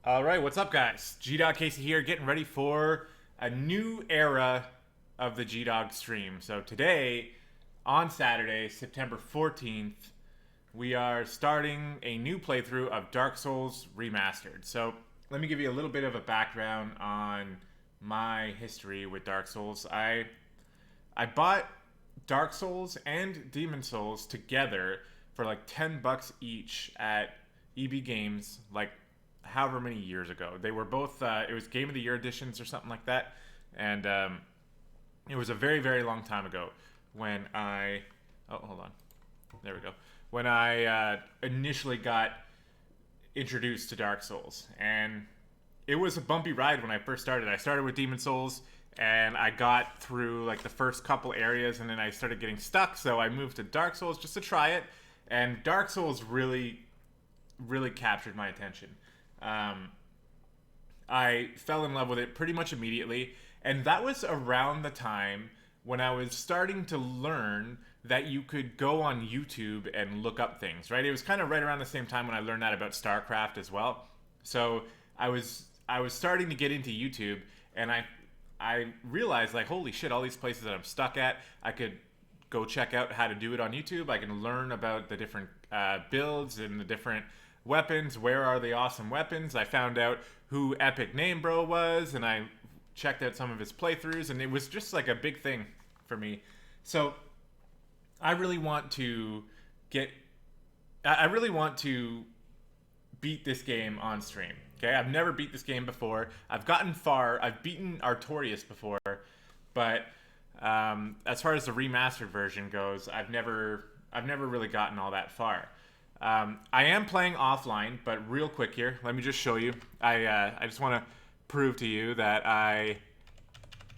All right, what's up, guys? gdoggcasey here, getting ready for a new era of the gdog stream. So today, on Saturday, September 14th, we are starting a new playthrough of Dark Souls Remastered. So let me give you a little bit of a background on my history with Dark Souls. I bought Dark Souls and Demon Souls together for like $10 each at EB Games, like however many years ago. They were both, it was Game of the Year editions or something like that. And it was a very, very long time ago when oh, hold on. There we go. When I initially got introduced to Dark Souls. And it was a bumpy ride when I first started. I started with Demon Souls and I got through like the first couple areas and then I started getting stuck. So I moved to Dark Souls just to try it. And Dark Souls really, really captured my attention. I fell in love with it pretty much immediately, and that was around the time when I was starting to learn that you could go on YouTube and look up things, right? It was kind of right around the same time when I learned that about StarCraft as well. So I was starting to get into YouTube, and I realized, like, holy shit, all these places that I'm stuck at, I could go check out how to do it on YouTube. I can learn about the different builds and the different weapons. Where are the awesome weapons? I found out who Epic Name Bro was, and I checked out some of his playthroughs, and it was just like a big thing for me. So I really want to get I really want to beat this game on stream. Okay, I've never beat this game before. I've gotten far. I've beaten Artorias before, but as far as the remastered version goes, I've never really gotten all that far. I am playing offline, but real quick here, let me just show you. I just want to prove to you that I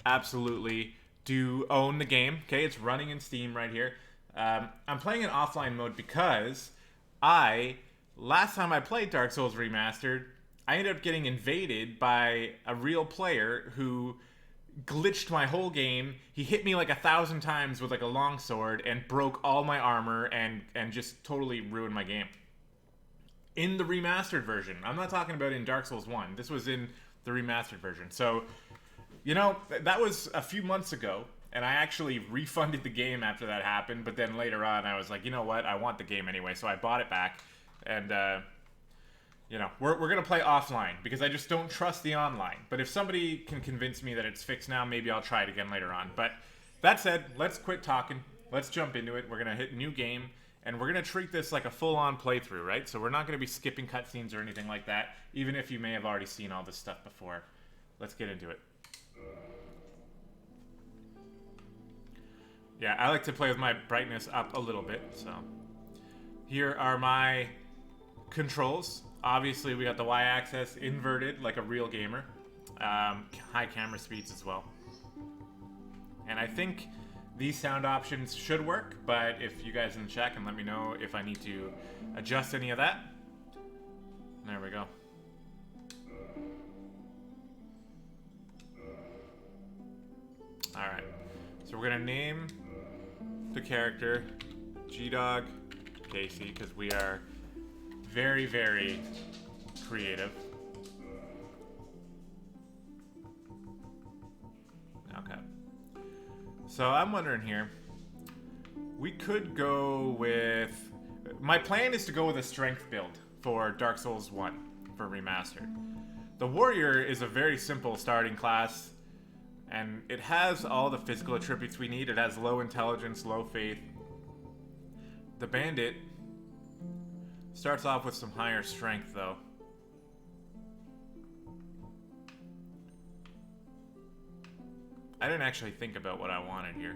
absolutely do own the game. Okay, it's running in Steam right here. I'm playing in offline mode because last time I played Dark Souls Remastered, I ended up getting invaded by a real player who glitched my whole game. He hit me like 1,000 times with like a long sword and broke all my armor and just totally ruined my game. In the remastered version. I'm not talking about in Dark Souls 1. This was in the remastered version. So, you know, that was a few months ago, and I actually refunded the game after that happened, but then later on I was like, you know what, I want the game anyway, so I bought it back, and you know, we're going to play offline because I just don't trust the online. But if somebody can convince me that it's fixed now, maybe I'll try it again later on. But that said, let's quit talking. Let's jump into it. We're going to hit new game, and we're going to treat this like a full-on playthrough, right? So we're not going to be skipping cutscenes or anything like that, even if you may have already seen all this stuff before. Let's get into it. Yeah, I like to play with my brightness up a little bit, so here are my controls. Obviously, we got the Y-axis inverted like a real gamer. High camera speeds as well. And I think these sound options should work, but if you guys can check and let me know if I need to adjust any of that. There we go. Alright, so we're going to name the character gdoggcasey because we are very, very creative. Okay. So I'm wondering here, we could go with... My plan is to go with a strength build for Dark Souls 1 for Remastered. The Warrior is a very simple starting class, and it has all the physical attributes we need. It has low intelligence, low faith. The Bandit starts off with some higher strength, though. I didn't actually think about what I wanted here.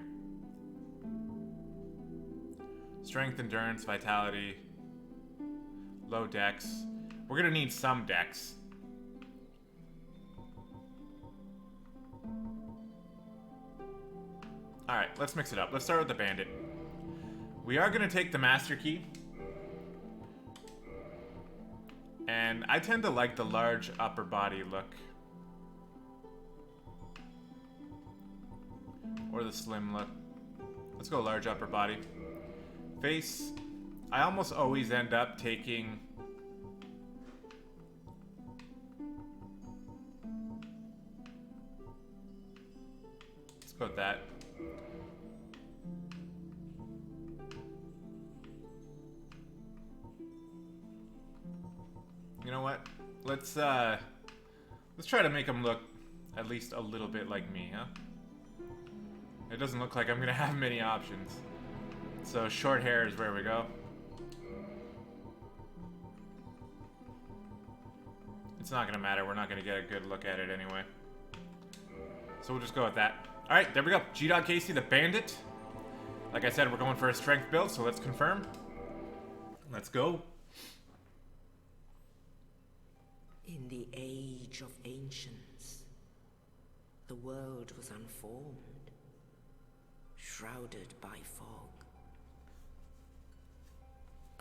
Strength, endurance, vitality, low dex. We're gonna need some dex. Alright, let's mix it up. Let's start with the Bandit. We are gonna take the Master Key. And I tend to like the large upper body look. Or the slim look. Let's go large upper body. Face. I almost always end up taking go with that. You know what? Let's try to make him look at least a little bit like me, huh? It doesn't look like I'm gonna have many options. So short hair is where we go. It's not gonna matter. We're not gonna get a good look at it anyway. So we'll just go with that. Alright, there we go. gdoggcasey the Bandit. Like I said, we're going for a strength build, so let's confirm. Let's go. In the age of ancients, the world was unformed, shrouded by fog.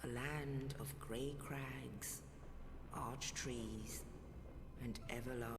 A land of grey crags, arch trees, and everlasting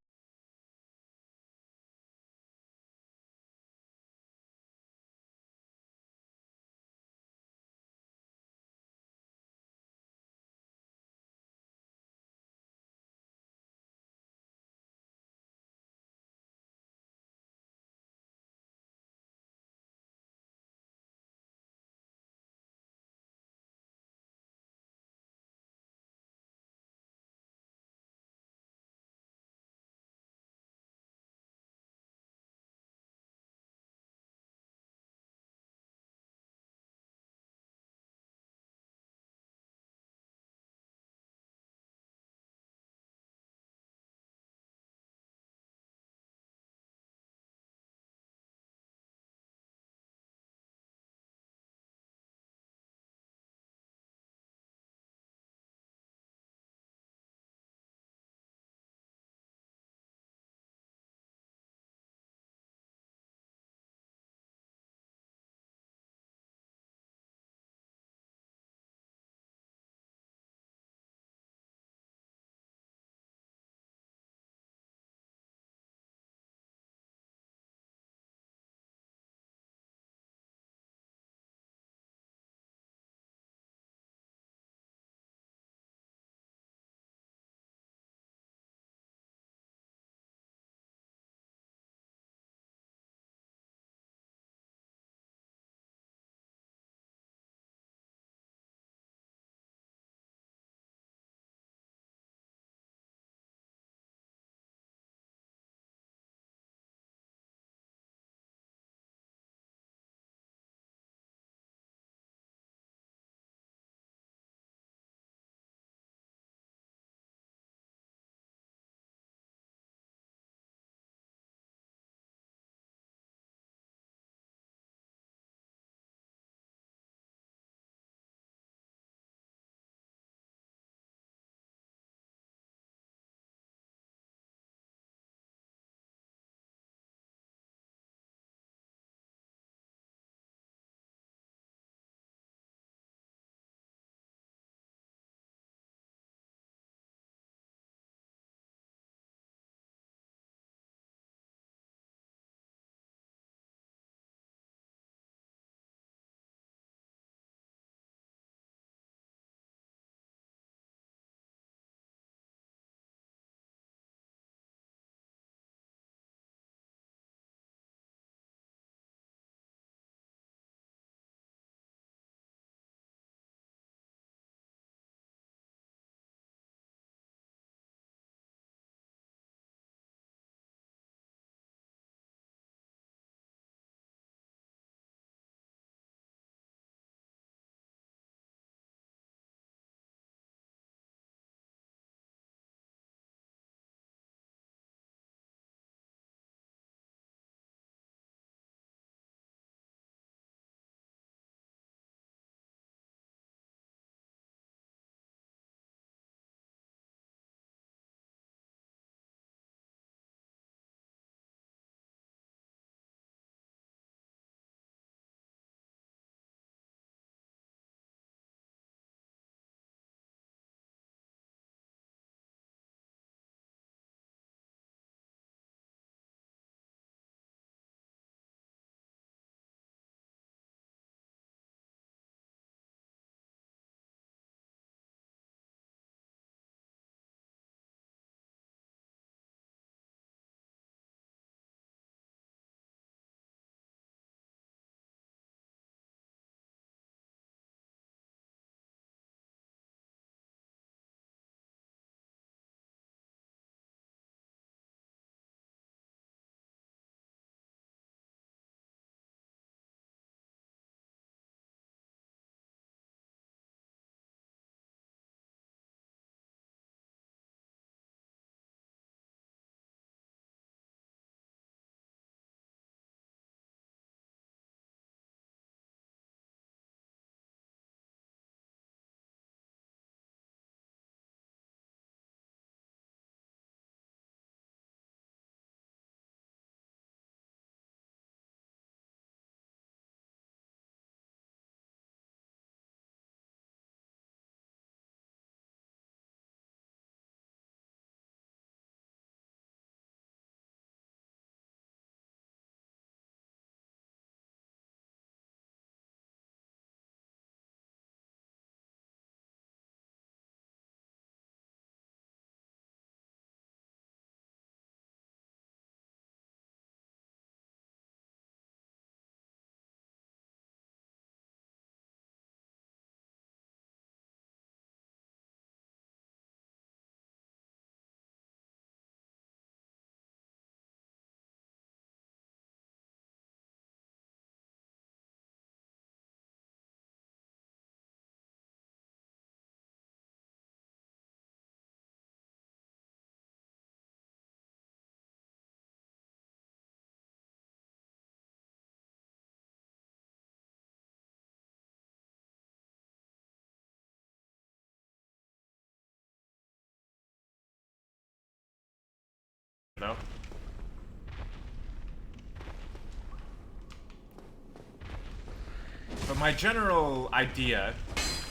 But my general idea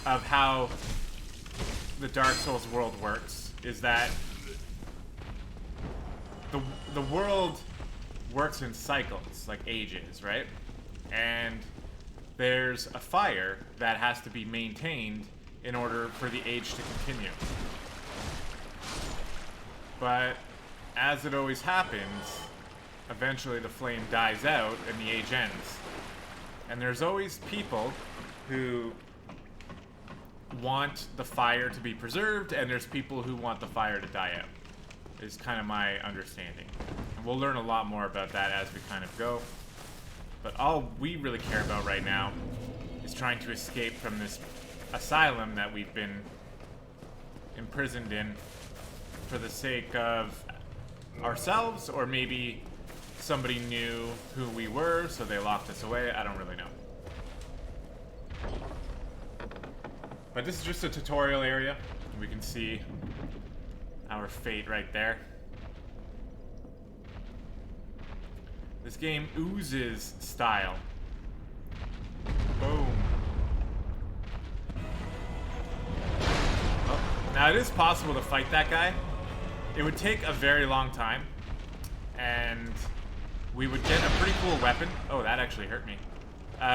of how the Dark Souls world works is that the world works in cycles, like ages, right? And there's a fire that has to be maintained in order for the age to continue. But as it always happens, eventually the flame dies out and the age ends. And there's always people who want the fire to be preserved, and there's people who want the fire to die out, is kind of my understanding. And we'll learn a lot more about that as we kind of go. But all we really care about right now is trying to escape from this asylum that we've been imprisoned in for the sake of ourselves, or maybe somebody knew who we were, so they locked us away. I don't really know. But this is just a tutorial area. We can see our fate right there. This game oozes style. Boom. Oh, now it is possible to fight that guy. It would take a very long time, and we would get a pretty cool weapon. Oh, that actually hurt me.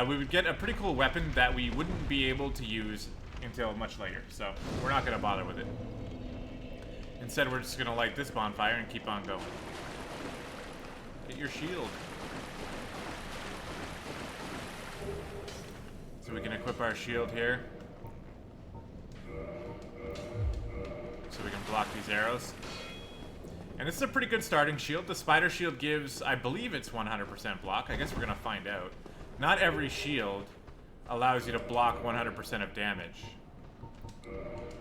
We would get a pretty cool weapon that we wouldn't be able to use until much later, so we're not going to bother with it. Instead, we're just going to light this bonfire and keep on going. Get your shield. So we can equip our shield here. So we can block these arrows. And this is a pretty good starting shield. The spider shield gives, I believe it's 100% block. I guess we're going to find out. Not every shield allows you to block 100% of damage.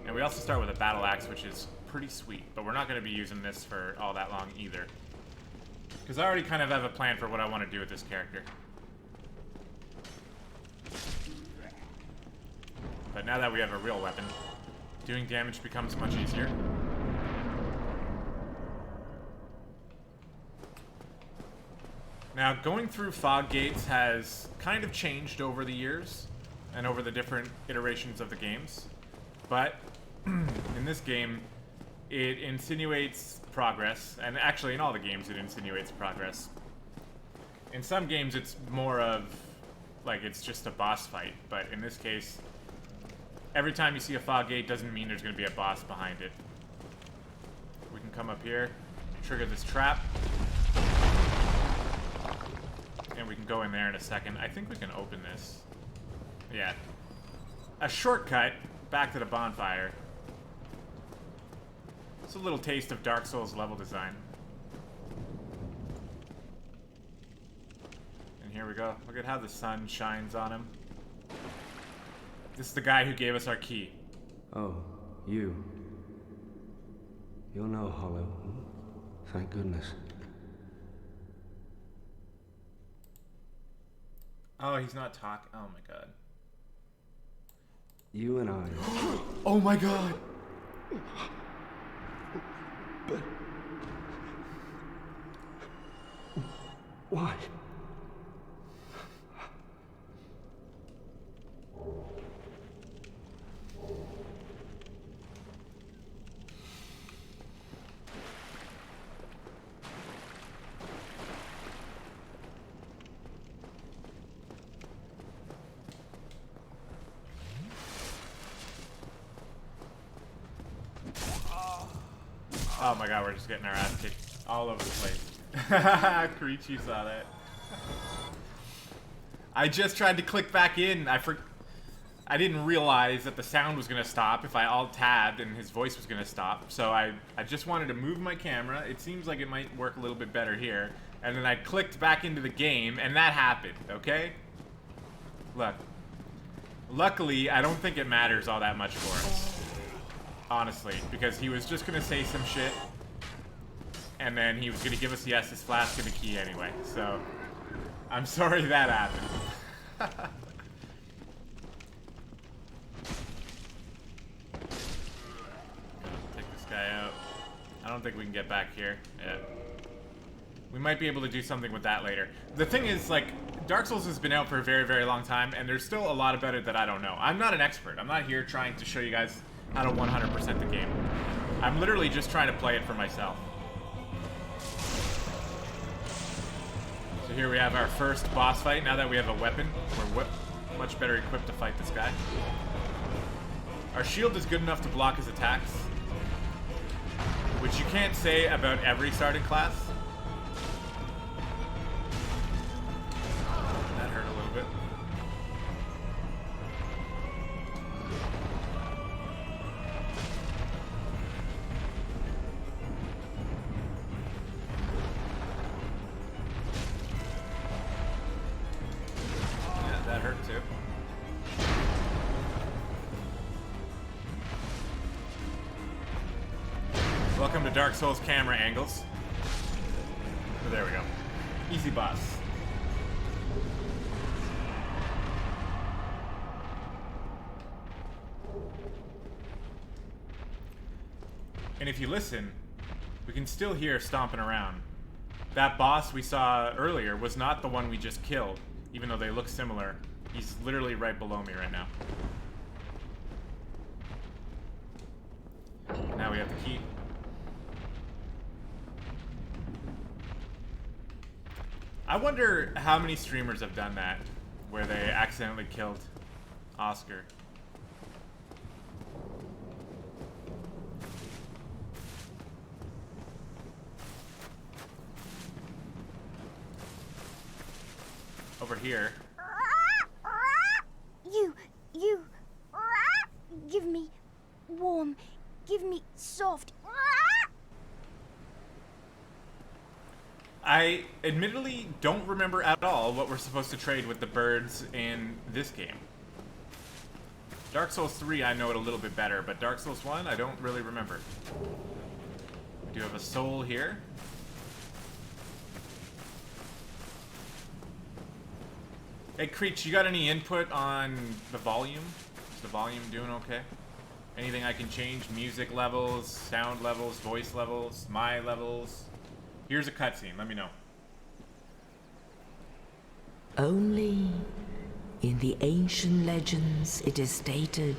And we also start with a battle axe, which is pretty sweet. But we're not going to be using this for all that long either. Because I already kind of have a plan for what I want to do with this character. But now that we have a real weapon, doing damage becomes much easier. Now, going through fog gates has kind of changed over the years and over the different iterations of the games. But in this game, it insinuates progress. And actually, in all the games, it insinuates progress. In some games, it's more of, like, it's just a boss fight. But in this case, every time you see a fog gate doesn't mean there's going to be a boss behind it. We can come up here, trigger this trap. And we can go in there in a second. I think we can open this. Yeah. A shortcut back to the bonfire. It's a little taste of Dark Souls level design. And here we go. Look at how the sun shines on him. This is the guy who gave us our key. Oh, you. You'll know Hollow. Thank goodness. Oh, he's not talking. Oh my god. You and I. Oh my god! But... why? Oh my god, we're just getting our ass kicked all over the place. Karichi saw that. I just tried to click back in. I didn't realize that the sound was going to stop if I alt-tabbed and his voice was going to stop. So I just wanted to move my camera. It seems like it might work a little bit better here. And then I clicked back into the game, and that happened, okay? Look. Luckily, I don't think it matters all that much for us. Honestly, because he was just gonna say some shit, and then he was gonna give us the Estus flask and the key anyway. So, I'm sorry that happened. Take this guy out. I don't think we can get back here. Yeah. We might be able to do something with that later. The thing is, like, Dark Souls has been out for a very, very long time, and there's still a lot about it that I don't know. I'm not an expert. I'm not here trying to show you guys how to 100% the game. I'm literally just trying to play it for myself. So here we have our first boss fight. Now that we have a weapon, we're much better equipped to fight this guy. Our shield is good enough to block his attacks, which you can't say about every starting class. That hurt a little bit. Yeah, that hurt too. Welcome to Dark Souls camera angles. Oh, there we go. Easy boss. And if you listen, we can still hear stomping around. That boss we saw earlier was not the one we just killed, even though they look similar. He's literally right below me right now. Now we have the key. I wonder how many streamers have done that, where they accidentally killed Oscar. Over here. You, give me warm, give me soft. I admittedly don't remember at all what we're supposed to trade with the birds in this game. Dark Souls 3 I know it a little bit better, but Dark Souls 1 I don't really remember. We do have a soul here. Hey Creech, you got any input on the volume? Is the volume doing okay? Anything I can change? Music levels, sound levels, voice levels, my levels? Here's a cutscene, let me know. Only in the ancient legends it is stated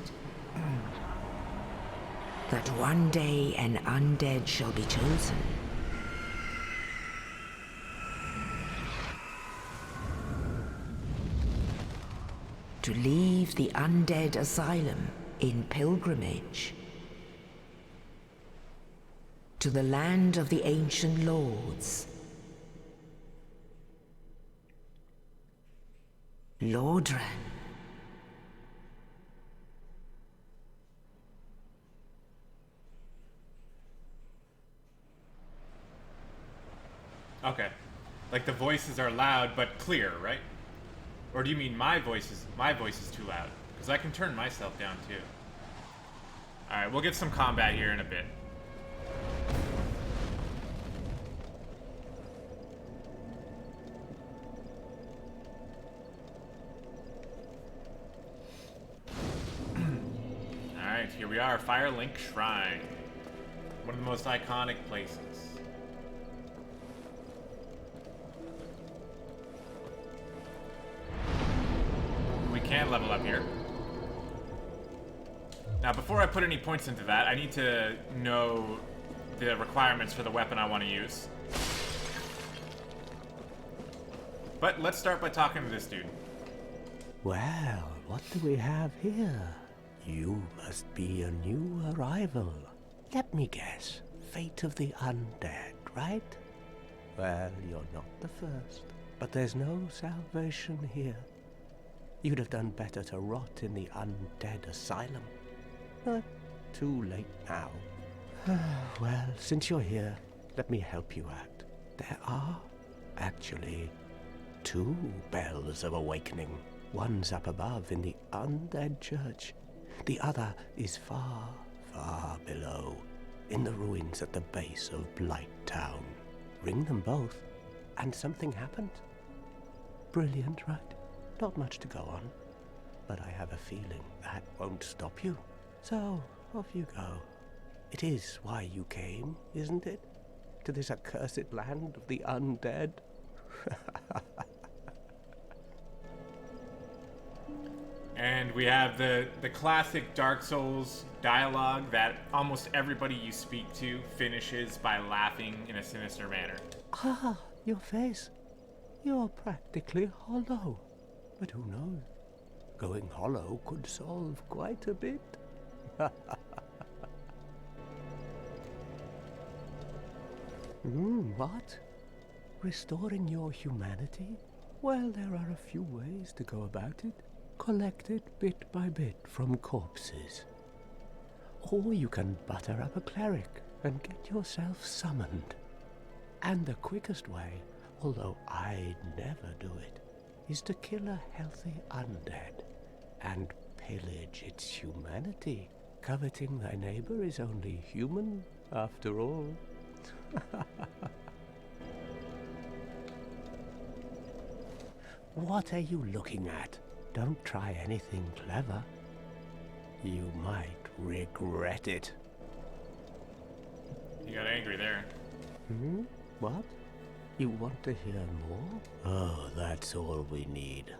that one day an undead shall be chosen. To leave the undead asylum in pilgrimage to the land of the ancient lords. Lordran. Okay. Like the voices are loud but clear, right? Or do you mean my voice is too loud? Because I can turn myself down too. Alright, we'll get some combat here in a bit. Alright, here we are, Firelink Shrine. One of the most iconic places. We can level up here. Now, before I put any points into that, I need to know the requirements for the weapon I want to use. But let's start by talking to this dude. Well, what do we have here? You must be a new arrival. Let me guess. Fate of the undead, right? Well, you're not the first. But there's no salvation here. You'd have done better to rot in the undead asylum. But too late now. Well, since you're here, let me help you out. There are, actually, 2 bells of awakening. One's up above in the undead church. The other is far, far below, in the ruins at the base of Blight Town. Ring them both, and something happens. Brilliant, right? Not much to go on, but I have a feeling that won't stop you. So, off you go. It is why you came, isn't it? To this accursed land of the undead? And we have the classic Dark Souls dialogue that almost everybody you speak to finishes by laughing in a sinister manner. Ah, your face. You're practically hollow. But who knows? Going hollow could solve quite a bit. What? Restoring your humanity? Well, there are a few ways to go about it. Collect it bit by bit from corpses. Or you can butter up a cleric and get yourself summoned. And the quickest way, although I'd never do it, is to kill a healthy undead and pillage its humanity. Coveting thy neighbor is only human, after all. What are you looking at? Don't try anything clever. You might regret it. You got angry there. What? You want to hear more? Oh, that's all we need.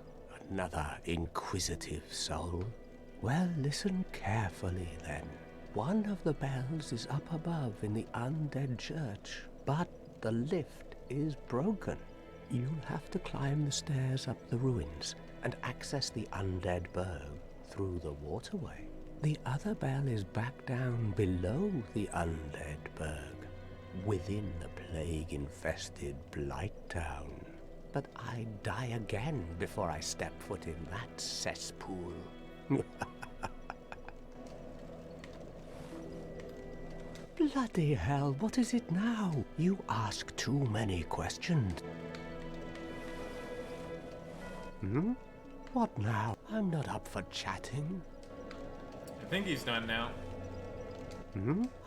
Another inquisitive soul. Well, listen carefully then. One of the bells is up above in the Undead church, but the lift is broken. You'll have to climb the stairs up the ruins and access the Undead Burg through the waterway. The other bell is back down below the Undead Burg, within the plague-infested Blight Town. But I'd die again before I step foot in that cesspool. Bloody hell, what is it now? You ask too many questions. What now? I'm not up for chatting. I think he's done now.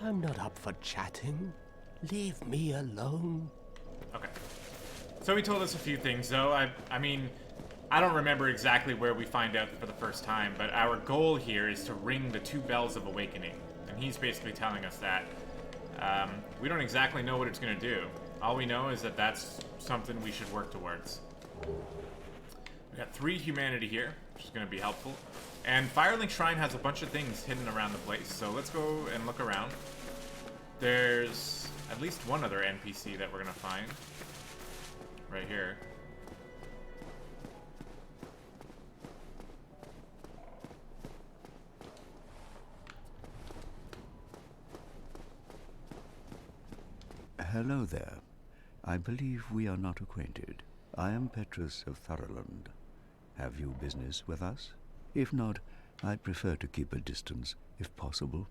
I'm not up for chatting. Leave me alone. Okay. So he told us a few things, though. I mean, I don't remember exactly where we find out for the first time, but our goal here is to ring the 2 bells of awakening. And he's basically telling us that. We don't exactly know what it's going to do. All we know is that that's something we should work towards. We got 3 humanity here, which is going to be helpful. And Firelink Shrine has a bunch of things hidden around the place, so let's go and look around. There's at least one other NPC that we're going to find. Right here. Hello there. I believe we are not acquainted. I am Petrus of Thurland. Have you business with us? If not, I prefer to keep a distance, if possible.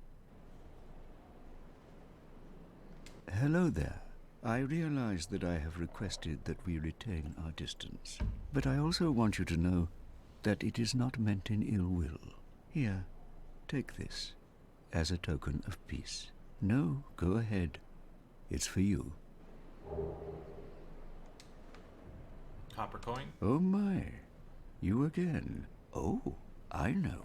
Hello there. I realize that I have requested that we retain our distance, but I also want you to know that it is not meant in ill will. Here, take this, as a token of peace. No, go ahead. It's for you. Copper coin. Oh my, you again. Oh, I know.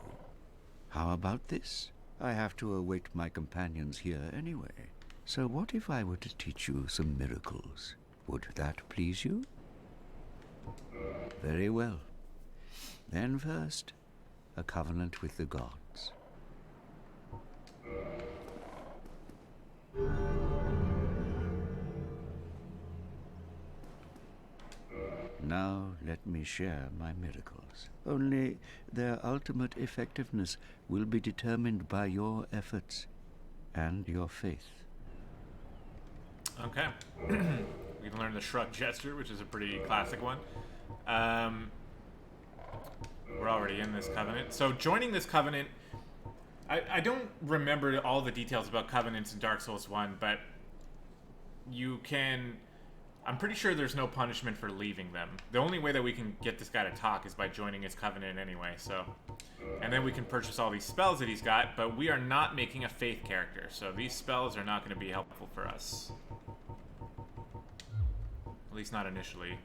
How about this? I have to await my companions here anyway. So what if I were to teach you some miracles? Would that please you? Very well. Then first, a covenant with the gods. Now let me share my miracles. Only their ultimate effectiveness will be determined by your efforts and your faith. Okay. We can learn the shrug gesture, which is a pretty classic one. We're already in this covenant. So joining this covenant, I don't remember all the details about covenants in Dark Souls 1, but you can... I'm pretty sure there's no punishment for leaving them. The only way that we can get this guy to talk is by joining his covenant anyway, so... And then we can purchase all these spells that he's got, but we are not making a faith character, so these spells are not going to be helpful for us. At least not initially.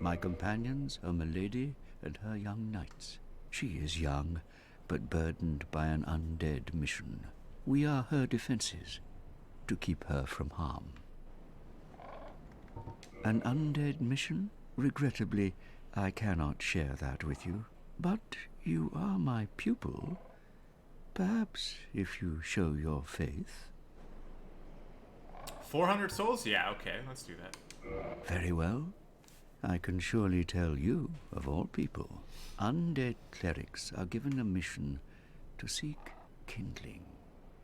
My companions are Milady and her young knights. She is young, but burdened by an undead mission. We are her defenses, to keep her from harm. An undead mission? Regrettably, I cannot share that with you. But You are my pupil. Perhaps if you show your faith. 400 souls? Yeah, okay, let's do that. Very well. I can surely tell you, of all people, undead clerics are given a mission to seek kindling.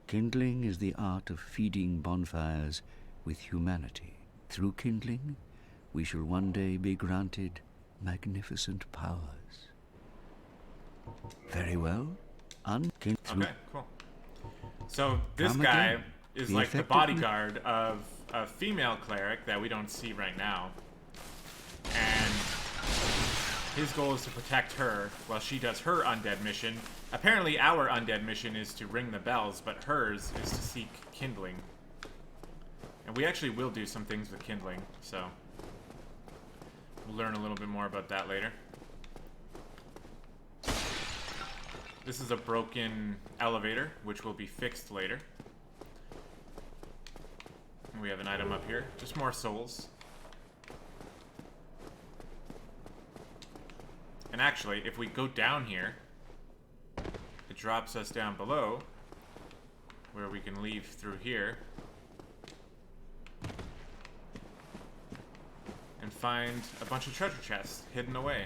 Kindling is the art of feeding bonfires with humanity. Through kindling, we shall one day be granted magnificent powers. Very well. Okay, cool. So this Come guy again. is The like the effective- bodyguard of a female cleric that we don't see right now. And his goal is to protect her while she does her undead mission. Apparently our undead mission is to ring the bells, but hers is to seek kindling. And we actually will do some things with kindling, so we'll learn a little bit more about that later. This is a broken elevator, which will be fixed later. And we have an item up here. Just more souls. And actually, if we go down here, it drops us down below, where we can leave through here. And find a bunch of treasure chests hidden away.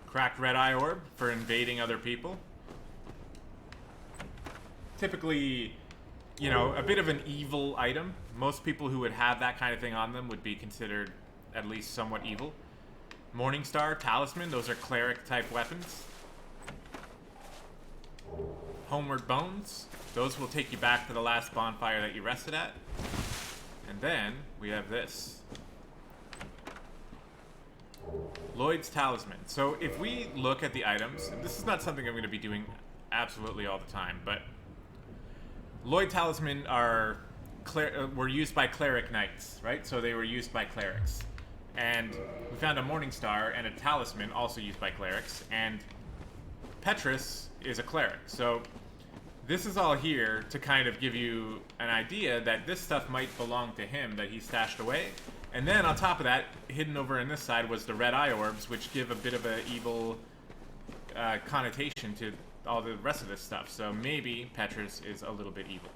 Cracked red eye orb for invading other people. Typically, you know, a bit of an evil item. Most people who would have that kind of thing on them would be considered at least somewhat evil. Morningstar, Talisman, those are cleric type weapons. Homeward Bones, those will take you back to the last bonfire that you rested at. And then we have this. Lloyd's Talisman. So if we look at the items, and this is not something I'm going to be doing absolutely all the time, but Lloyd Talisman are were used by cleric knights, right? So they were used by clerics. And we found a Morningstar and a Talisman also used by clerics, and Petrus is a cleric. So this is all here to kind of give you an idea that this stuff might belong to him that he stashed away. And then on top of that, hidden over in this side was the red eye orbs, which give a bit of an evil connotation to all the rest of this stuff. So maybe Petrus is a little bit evil.